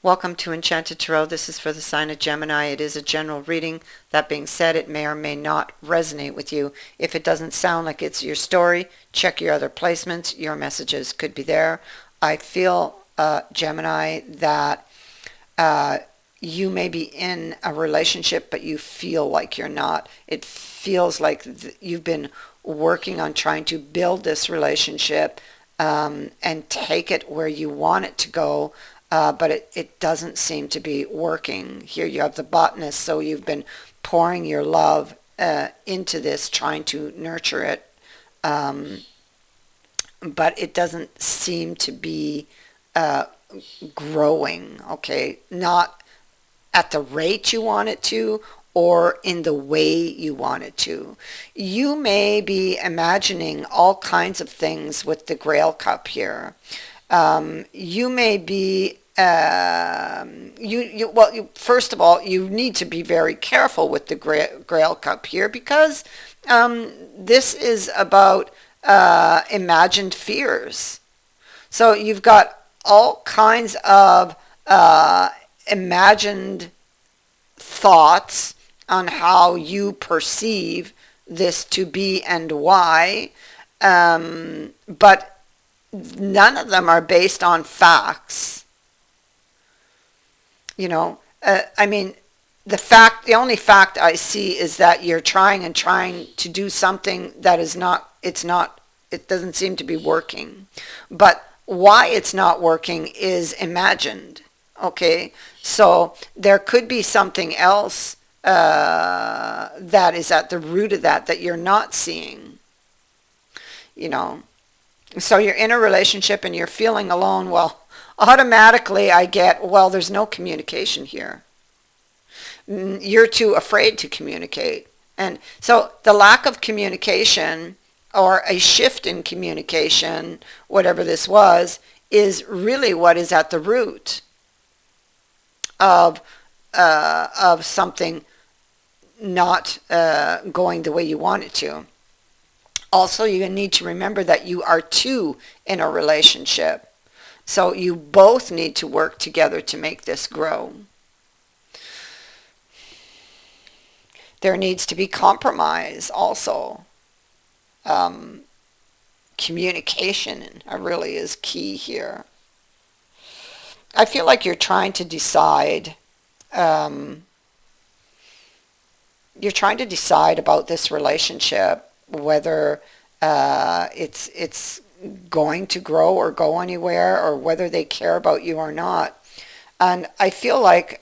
Welcome to Enchanted Tarot. This is for the sign of Gemini. It is a general reading. That being said, it may or may not resonate with you. If it doesn't sound like it's your story, check your other placements. Your messages could be there. I feel, Gemini, that you may be in a relationship, but you feel like you're not. It feels like you've been working on trying to build this relationship and take it where you want it to go. But it doesn't seem to be working. Here you have the botanist, so you've been pouring your love into this, trying to nurture it, but it doesn't seem to be growing, okay? Not at the rate you want it to, or in the way you want it to. You may be imagining all kinds of things with the Grail Cup here. You may be first of all, you need to be very careful with the Grail Cup here, because this is about imagined fears. So you've got all kinds of imagined thoughts on how you perceive this to be and why, but none of them are based on facts. I mean, the only fact I see is that you're trying to do something that is not, it doesn't seem to be working. But why it's not working is imagined. Okay, so there could be something else that is at the root of that you're not seeing. So you're in a relationship and you're feeling alone. Well, automatically I get, well, there's no communication here. You're too afraid to communicate. And so the lack of communication, or a shift in communication, whatever this was, is really what is at the root of something not going the way you want it to. Also, you need to remember that you are two in a relationship. So you both need to work together to make this grow. There needs to be compromise also. Communication really is key here. I feel like you're trying to decide about this relationship, whether it's going to grow or go anywhere, or whether they care about you or not. And I feel like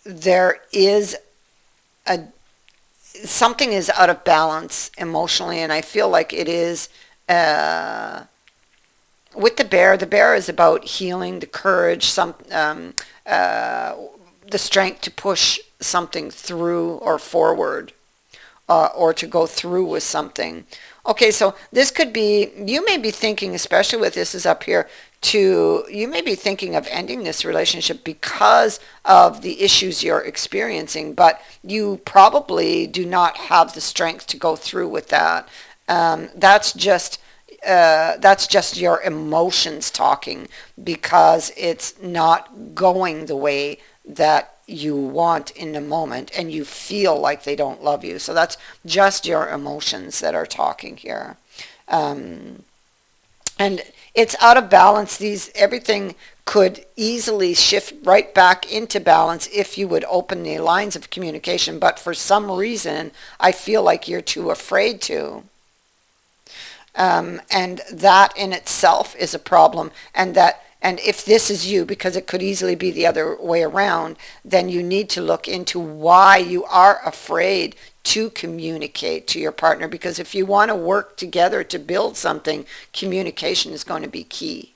there is something is out of balance emotionally, and I feel like it is with the bear. The bear is about healing, the courage, the strength to push something through or forward, or to go through with something. Okay, so this could be, you may be thinking, especially with this is up here, you may be thinking of ending this relationship because of the issues you're experiencing, but you probably do not have the strength to go through with that. That's just your emotions talking, because it's not going the way that you want in the moment, and you feel like they don't love you. So that's just your emotions that are talking here. And it's out of balance. Everything could easily shift right back into balance if you would open the lines of communication, but for some reason I feel like you're too afraid to. And that in itself is a problem, and if this is you, because it could easily be the other way around, then you need to look into why you are afraid to communicate to your partner, because if you want to work together to build something, communication is going to be key.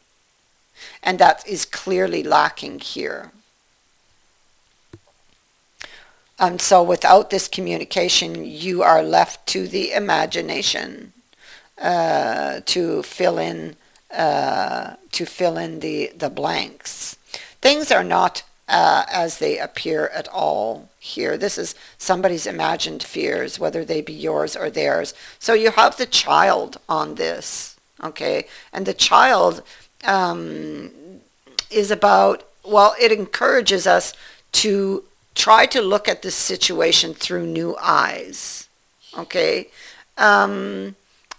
And that is clearly lacking here. And so without this communication, you are left to the imagination to fill in the blanks. Things are not as they appear at all here. This is somebody's imagined fears, whether they be yours or theirs. So you have the child on this. okay? And the child is about, well, it encourages us to try to look at this situation through new eyes, okay?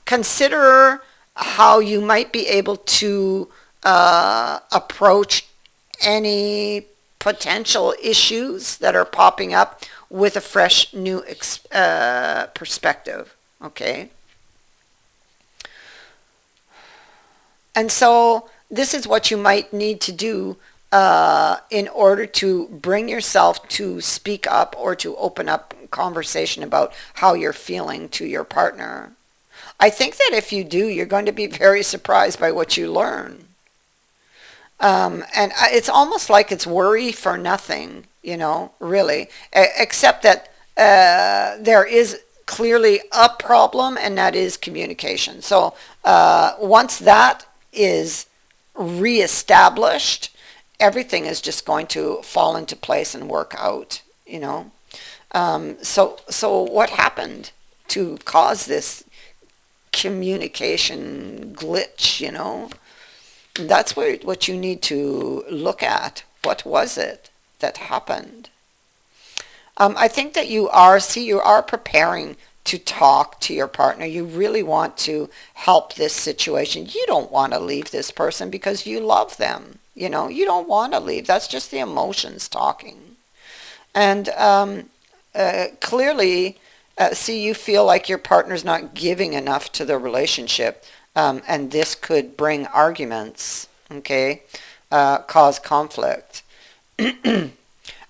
Consider how you might be able to approach any potential issues that are popping up with a fresh new perspective, okay? And so this is what you might need to do in order to bring yourself to speak up or to open up conversation about how you're feeling to your partner. I think that if you do, you're going to be very surprised by what you learn. And it's almost like it's worry for nothing, really, except that there is clearly a problem, and that is communication. So once that is reestablished, everything is just going to fall into place and work out. So what happened to cause this communication glitch? That's what you need to look at. What was it that happened? I think that you are preparing to talk to your partner. You really want to help this situation. You don't want to leave this person because you love them. You don't want to leave. That's just the emotions talking. And clearly, you feel like your partner's not giving enough to the relationship. And this could bring arguments, okay, cause conflict.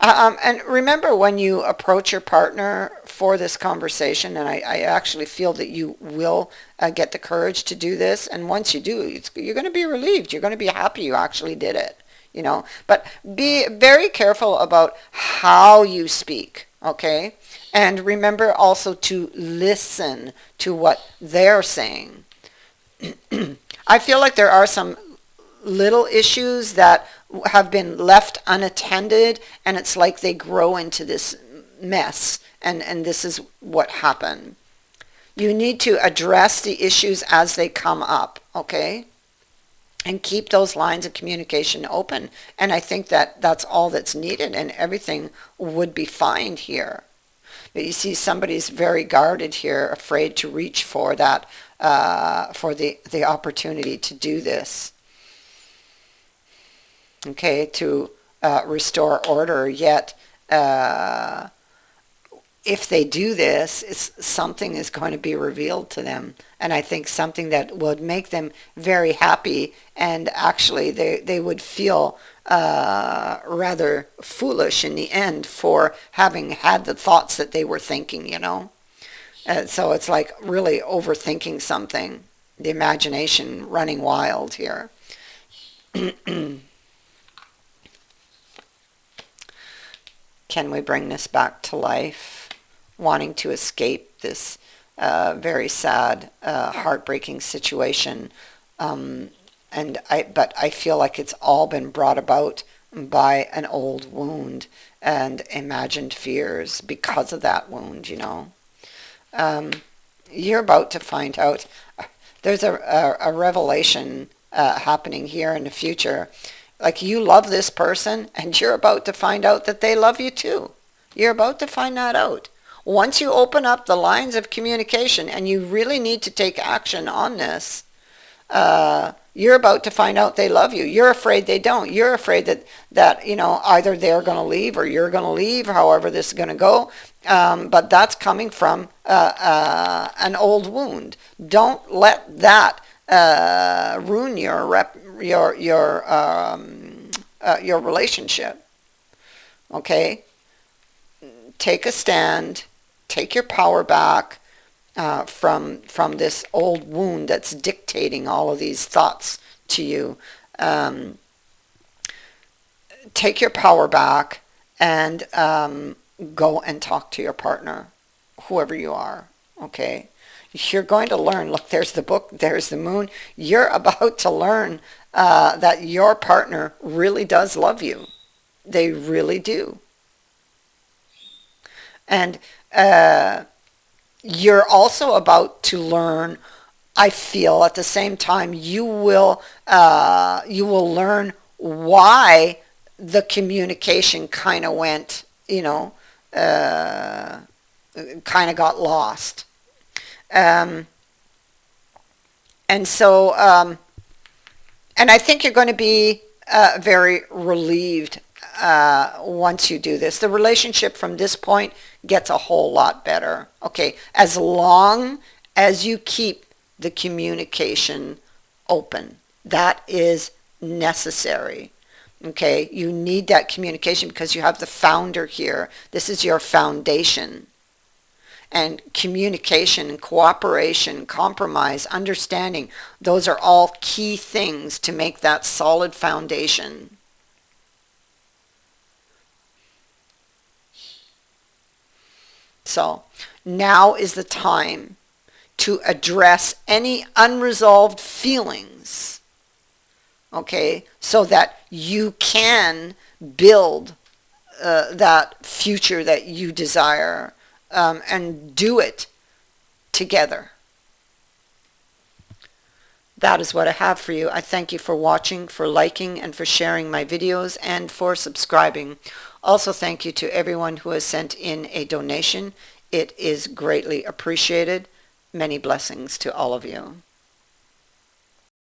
And remember, when you approach your partner for this conversation, and I actually feel that you will get the courage to do this, and once you do, you're going to be relieved. You're going to be happy you actually did it, But be very careful about how you speak, okay? And remember also to listen to what they're saying. I feel like there are some little issues that have been left unattended, and it's like they grow into this mess, and this is what happened. You need to address the issues as they come up, okay? And keep those lines of communication open. And I think that that's all that's needed, and everything would be fine here. But you see, somebody's very guarded here, afraid to reach for that, for the opportunity to do this. Okay, to restore order. Yet, if they do this, something is going to be revealed to them. And I think something that would make them very happy, and actually they would feel rather foolish in the end for having had the thoughts that they were thinking. So it's like really overthinking something, the imagination running wild here. Can we bring this back to life? Wanting to escape this very sad, heartbreaking situation. But I feel like it's all been brought about by an old wound and imagined fears because of that wound, You're about to find out. There's a revelation happening here in the future. Like, you love this person, and you're about to find out that they love you too. You're about to find that out. Once you open up the lines of communication, and you really need to take action on this, you're about to find out they love you. You're afraid they don't. You're afraid that either they're going to leave or you're going to leave, however this is going to go. But that's coming from an old wound. Don't let that ruin your relationship. Okay? Take a stand. Take your power back from this old wound that's dictating all of these thoughts to you. Take your power back and go and talk to your partner, whoever you are. Okay? You're going to learn. Look, there's the book, there's the moon. You're about to learn that your partner really does love you. They really do. And you're also about to learn I feel at the same time you will learn why the communication kind of went, uh, kind of got lost. Um, and so, and I think you're going to be very relieved once you do this. The relationship from this point gets a whole lot better. Okay, as long as you keep the communication open. That is necessary. Okay, you need that communication because you have the founder here. This is your foundation. And communication and cooperation, compromise, understanding, those are all key things to make that solid foundation. So now is the time to address any unresolved feelings, okay, so that you can build that future that you desire, and do it together. That is what I have for you. I thank you for watching, for liking, and for sharing my videos, and for subscribing. Also, thank you to everyone who has sent in a donation. It is greatly appreciated. Many blessings to all of you.